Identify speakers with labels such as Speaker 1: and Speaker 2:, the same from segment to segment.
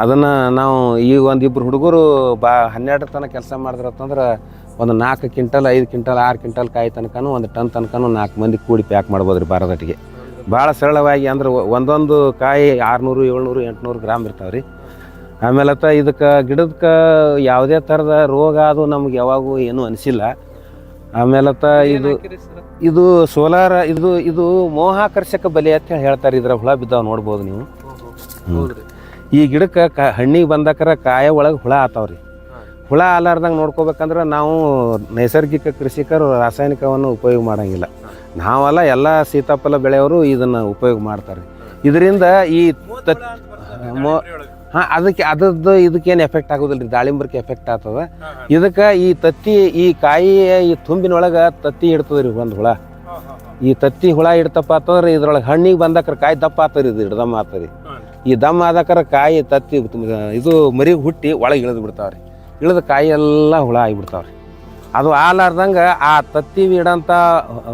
Speaker 1: ಅದನ್ನು ನಾವು ಈಗ ಒಂದಿಬ್ಬರು ಹುಡುಗರು 12 ತನಕ ಕೆಲಸ ಮಾಡಿದ್ರಂತಂದ್ರೆ ಒಂದು 4 ಕ್ವಿಂಟಲ್ 5 ಕ್ವಿಂಟಲ್ 6 ಕ್ವಿಂಟಲ್ ಕಾಯಿ ತನಕನೂ 1 ಟನ್ ತನಕನೂ 4 ಮಂದಿ ಕೂಡಿ ಪ್ಯಾಕ್ ಮಾಡ್ಬೋದು ರೀ ಬಾರದಟ್ಟಿಗೆ. ಭಾಳ ಸರಳವಾಗಿ ಅಂದ್ರೆ ಒಂದೊಂದು ಕಾಯಿ 600 700 800 ಗ್ರಾಮ್ ಇರ್ತಾವೆ ರೀ. ಆಮೇಲೆ ಇದಕ್ಕೆ ಗಿಡಕ್ಕೆ ಯಾವುದೇ ಥರದ ರೋಗ ಅದು ನಮ್ಗೆ ಯಾವಾಗೂ ಏನೂ ಅನಿಸಿಲ್ಲ. ಆಮೇಲೆ ಇದು ಸೋಲಾರ್ ಇದು ಮೋಹಾಕರ್ಷಕ ಬಲೆ ಅಂತ ಹೇಳ್ತಾರೆ. ಇದ್ರ ಹುಳ ಬಿದ್ದಾವ ನೋಡ್ಬೋದು ನೀವು. ಈ ಗಿಡಕ್ಕೆ ಹಣ್ಣಿಗೆ ಬಂದಕ್ರ ಕಾಯ ಒಳಗೆ ಹುಳ ಆತಾವ್ರಿ. ಹುಳ ಆಲಾರ್ದಂಗೆ ನೋಡ್ಕೋಬೇಕಂದ್ರೆ ನಾವು ನೈಸರ್ಗಿಕ ಕೃಷಿಕರು ರಾಸಾಯನಿಕವನ್ನು ಉಪಯೋಗ ಮಾಡೋಂಗಿಲ್ಲ. ನಾವೆಲ್ಲ ಎಲ್ಲ ಸೀತಾಫಲ ಬೆಳೆಯವರು ಇದನ್ನು ಉಪಯೋಗ ಮಾಡ್ತಾರೆ. ಇದರಿಂದ ಈ ಅದರದ್ದು ಇದಕ್ಕೇನು ಎಫೆಕ್ಟ್ ಆಗೋದಿಲ್ಲ ರೀ, ದಾಳಿಂಬರ್ಗೆ ಎಫೆಕ್ಟ್ ಆಗ್ತದೆ. ಇದಕ್ಕೆ ಈ ತತ್ತಿ ಈ ಕಾಯಿ ಈ ತುಂಬಿನೊಳಗೆ ತತ್ತಿ ಇಡ್ತದೆ ರೀ ಒಂದು ಹುಳ. ಈ ತತ್ತಿ ಹುಳ ಇಡ್ತಪ್ಪ ಅಂತಂದ್ರೆ ಇದ್ರೊಳಗೆ ಹಣ್ಣಿಗೆ ಬಂದಕ್ರ ಕಾಯಿ ದಪ್ಪ ಆಗ್ತದೆ, ಇದು ಹಿಡ್ದಮ್ಮ ಆಗ್ತದೆ. ಈ ದಮ್ಮ ಆದಕ್ರ ಕಾಯಿ ತತ್ತಿ ಇದು ಮರಿಗೆ ಹುಟ್ಟಿ ಒಳಗೆ ಇಳಿದು ಬಿಡ್ತಾವ್ರಿ. ಇಳಿದ ಕಾಯಿ ಎಲ್ಲ ಹುಳ ಆಗಿಬಿಡ್ತಾವ್ರಿ. ಅದು ಆಲಾರ್ದಂಗೆ ಆ ತತ್ತಿ ಇಡಂಥ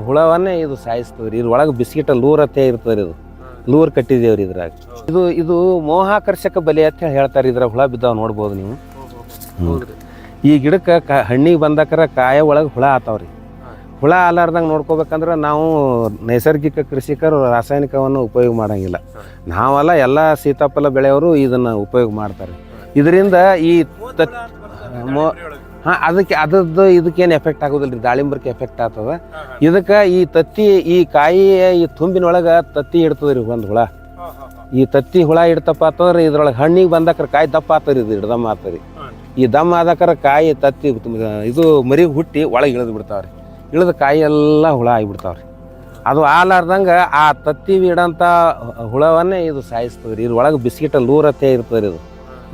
Speaker 1: ಹುಳವನ್ನೇ ಇದು ಸಾಯಿಸ್ತದೆ ರೀ. ಇದ್ರೊಳಗೆ ಬಿಸ್ಕಿಟ ಲೂರತ್ತೆ ಇರ್ತದೆ ರೀ. ಇದು ಲೂರ್ ಕಟ್ಟಿದೇವ್ರಿ ಇದ್ರಾಗ. ಇದು ಮೋಹಾಕರ್ಷಕ ಬಲೆ ಅಂತ ಹೇಳ್ತಾರೆ. ಇದ್ರ ಹುಳ ಬಿದ್ದಾವ ನೋಡ್ಬೋದು ನೀವು. ಈ ಗಿಡಕ್ಕೆ ಹಣ್ಣಿಗೆ ಬಂದಕ್ರ ಕಾಯ ಒಳಗೆ ಹುಳ ಆತಾವ್ರಿ. ಹುಳ ಆಲಾರ್ದಂಗೆ ನೋಡ್ಕೋಬೇಕಂದ್ರೆ ನಾವು ನೈಸರ್ಗಿಕ ಕೃಷಿಕರು ರಾಸಾಯನಿಕವನ್ನು ಉಪಯೋಗ ಮಾಡೋಂಗಿಲ್ಲ. ನಾವೆಲ್ಲ ಎಲ್ಲ ಸೀತಾಫಲ ಬೆಳೆಯವರು ಇದನ್ನು ಉಪಯೋಗ ಮಾಡ್ತಾರೆ. ಇದರಿಂದ ಈ ಅದರದ್ದು ಇದಕ್ಕೇನು ಎಫೆಕ್ಟ್ ಆಗೋದಿಲ್ಲ ರೀ, ದಾಳಿಂಬರ್ಗೆ ಎಫೆಕ್ಟ್ ಆಗ್ತದೆ. ಇದಕ್ಕೆ ಈ ತತ್ತಿ ಈ ಕಾಯಿ ಈ ತುಂಬಿನೊಳಗೆ ತತ್ತಿ ಇಡ್ತದೆ ರೀ ಒಂದು ಹುಳ. ಈ ತತ್ತಿ ಹುಳ ಇಡ್ತಪ್ಪ ಅಂತಂದ್ರೆ ಇದ್ರೊಳಗೆ ಹಣ್ಣಿಗೆ ಬಂದಕ್ರ ಕಾಯಿ ದಪ್ಪ ಆಗ್ತದೆ, ಇದು ಹಿಡ್ದಮ್ಮ ಆಗ್ತದೆ. ಈ ದಮ್ಮ ಆದಕ್ರ ಕಾಯಿ ತತ್ತಿ ಇದು ಮರಿಗೆ ಹುಟ್ಟಿ ಒಳಗೆ ಇಳಿದು ಬಿಡ್ತಾವ್ರಿ. ಇಳಿದ ಕಾಯಿ ಎಲ್ಲ ಹುಳ ಆಗಿಬಿಡ್ತಾವ್ರಿ. ಅದು ಆಲಾರ್ದಂಗೆ ಆ ತತ್ತಿ ಇಡಂಥ ಹುಳವನ್ನೇ ಇದು ಸಾಯಿಸ್ತದೆ ರೀ. ಇದ್ರೊಳಗೆ ಬಿಸ್ಕಿಟ ಲೂರತ್ತೆ ಇರ್ತದೆ ರೀ. ಇದು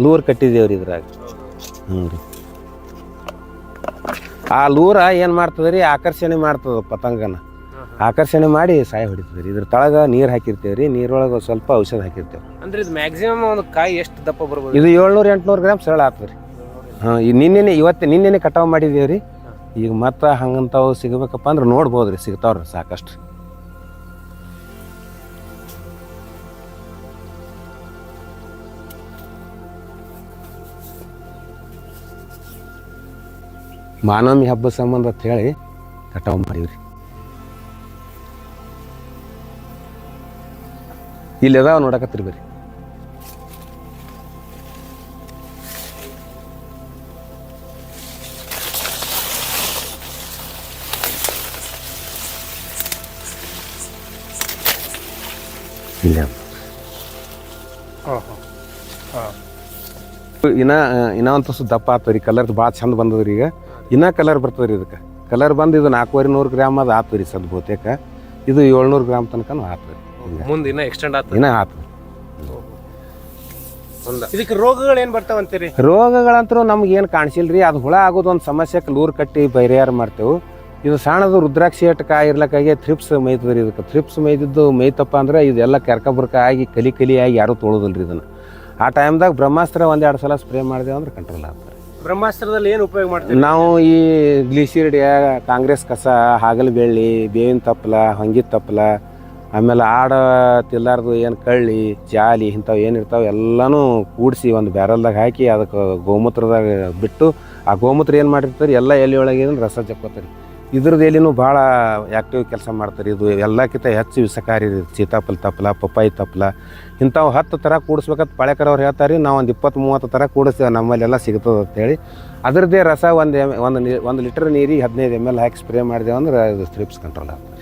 Speaker 1: ಲೂರ್ ಕಟ್ಟಿದೇವ್ರಿ ಇದ್ರಾಗ. ರೀ ಆ ಲೂರ ಏನು ಮಾಡ್ತದೆ ರೀ, ಆಕರ್ಷಣೆ ಮಾಡ್ತದೆ ಪತಂಗನ. ಆಕರ್ಷಣೆ ಮಾಡಿ ಸಾಯ ಹೊಡಿತದೆ ರೀ. ಇದ್ರ ತಳಗ ನೀರು ಹಾಕಿರ್ತೇವೆ ರೀ. ನೀರೊಳಗೆ ಸ್ವಲ್ಪ ಔಷಧ ಹಾಕಿರ್ತೇವೆ.
Speaker 2: ಅಂದ್ರೆ ಇದು ಮ್ಯಾಕ್ಸಿಮಮ್ ಒಂದು ಕಾಯಿ ಎಷ್ಟು ದಪ್ಪ ಬರ್ಬೋದು?
Speaker 1: ಇದು 700-800 ಗ್ರಾಮ್ ಸರಳ ಆಗ್ತದೆ ರೀ. ಈ ನಿನ್ನೆನೆ ಕಟಾವು ಮಾಡಿದ್ದೇವೆ ರೀ. ಈಗ ಮತ್ತೆ ಹಂಗಂತಾವು ಸಿಗಬೇಕಪ್ಪ ಅಂದ್ರೆ ನೋಡ್ಬೋದು ರೀ, ಸಿಗ್ತಾವ್ರಿ ಸಾಕಷ್ಟು. ಮಾನವಮಿ ಹಬ್ಬ ಸಂಬಂಧ ಅಂತ ಹೇಳಿ ಕಟಾವು ಮಾಡೀವ್ರಿ. ಇಲ್ಲಿ ಅದಾವ ನೋಡಕತ್ರಿ ಬರ್ರಿ. ಇಲ್ಲ ಇನ್ನ ಒಂದು ತುಸು ದಪ್ಪ ಆಗ್ತದೆ ರೀ. ಕಲರ್ ಭಾಳ ಚಂದ ಬಂದದ ರೀ. ಈಗ ಇನ್ನೂ ಕಲರ್ ಬರ್ತದೆ ರೀ. ಇದಕ್ಕೆ ಕಲರ್ ಬಂದು ಇದು 400-500 ಗ್ರಾಮ್ ಅದು ಆಗ್ತದೆ ರೀ. ಸದ್ ಬಹುತೇಕ ಇದು 700 ಗ್ರಾಮ್ ತನಕ ಆಗ್ತದೆ.
Speaker 2: ಮುಂದೆ ಇನ್ನೂ ಎಕ್ಸ್ಟೆಂಡ್ ಆಗ್ತದೆ.
Speaker 1: ಇನ್ನೂ ಆಗ್ತದೆ.
Speaker 2: ಇದಕ್ಕೆ ರೋಗಗಳು ಏನು ಬರ್ತಾವಂತೀರಿ?
Speaker 1: ರೋಗಗಳಂತರೂ ನಮ್ಗೆ ಏನು ಕಾಣಿಸಿಲ್ಲ ರೀ. ಅದು ಹುಳ ಆಗೋದು ಒಂದು ಸಮಸ್ಯೆಕ್ಕೆ ಲೂರ್ ಕಟ್ಟಿ ಪರಿಹಾರ ಮಾಡ್ತೇವೆ. ಇದು ಸಣ್ಣದು ರುದ್ರಾಕ್ಷಿ ಎಟ್ಟು ಕಾಯಿ ಇರ್ಲಕ್ಕಾಗಿ ಥ್ರಿಪ್ಸ್ ಮೈತದೆ ರೀ. ಇದಕ್ಕೆ ಥ್ರಿಪ್ಸ್ ಮೈದಿದ್ದು ಮೈತಪ್ಪ ಅಂದ್ರೆ ಇದೆಲ್ಲ ಕೆರ್ಕಬುರ್ಕ ಆಗಿ ಕಲಿ ಆಗಿ ಯಾರೂ ತೊಳೋದಿಲ್ಲ ರೀ ಇದನ್ನು. ಆ ಟೈಮ್ದಾಗ ಬ್ರಹ್ಮಾಸ್ತ್ರ 1-2 ಸಲ ಸ್ಪ್ರೇ ಮಾಡಿದೆವು ಅಂದ್ರೆ ಕಂಟ್ರೋಲ್ ಆಗ್ತದೆ.
Speaker 2: ಬ್ರಹ್ಮಾಸ್ತ್ರದಲ್ಲಿ ಏನು ಉಪಯೋಗ ಮಾಡ್ತೀವಿ
Speaker 1: ನಾವು? ಈ ಗ್ಲಿಸಿರಿಡಿಯ, ಕಾಂಗ್ರೆಸ್ ಕಸ, ಹಾಗಲ್ ಬೆಳ್ಳಿ, ಬೇವಿನ ತಪ್ಪಲ, ಹೊಂಗಿದ ತಪ್ಪಲ, ಆಮೇಲೆ ಆಡ ತಿಲ್ಲಾರ್ದು ಏನು ಕಳ್ಳಿ ಜಾಲಿ ಇಂಥವು ಏನಿರ್ತಾವೆ ಎಲ್ಲನೂ ಕೂಡಿಸಿ ಒಂದು ಬ್ಯಾರಲ್ದಾಗ ಹಾಕಿ ಅದಕ್ಕೆ ಗೋಮೂತ್ರದಾಗ ಬಿಟ್ಟು ಆ ಗೋಮೂತ್ರ ಏನು ಮಾಡಿರ್ತಾರೆ ಎಲ್ಲ ಎಲೆ ಒಳಗೆ ರಸ ಜಕ್ಕೋತಾರೆ. ಇದ್ರದ್ದು ಎಲೆನೂ ಭಾಳ ಆ್ಯಕ್ಟಿವ್ ಕೆಲಸ ಮಾಡ್ತಾರೆ. ಇದು ಎಲ್ಲಕ್ಕಿಂತ ಹೆಚ್ಚು ವಿಷಕಾರಿ ಸೀತಾಫಲ ತಪ್ಪಲ, ಪಪ್ಪಾಯಿ ತಪ್ಪಲ ಇಂಥವು 10 ಥರ ಕೂಡಿಸ್ಬೇಕಂತ ಪಾಳೆಕರವ್ರು ಹೇಳ್ತಾರೆ. ನಾವು ಒಂದು 20-30 ಥರ ಕೂಡಿಸ್ತೇವೆ, ನಮ್ಮಲ್ಲೆಲ್ಲ ಸಿಗ್ತದೆ ಅಂತೇಳಿ. ಅದರದ್ದೇ ರಸ ಒಂದು ಲೀಟರ್ ನೀರಿಗೆ 15 ml ಹಾಕಿ ಸ್ಪ್ರೇ ಮಾಡಿದೆವು ಅಂದ್ರೆ ಇದು ಥ್ರಿಪ್ಸ್ ಕಂಟ್ರೋಲ್ ಆಗ್ತದೆ.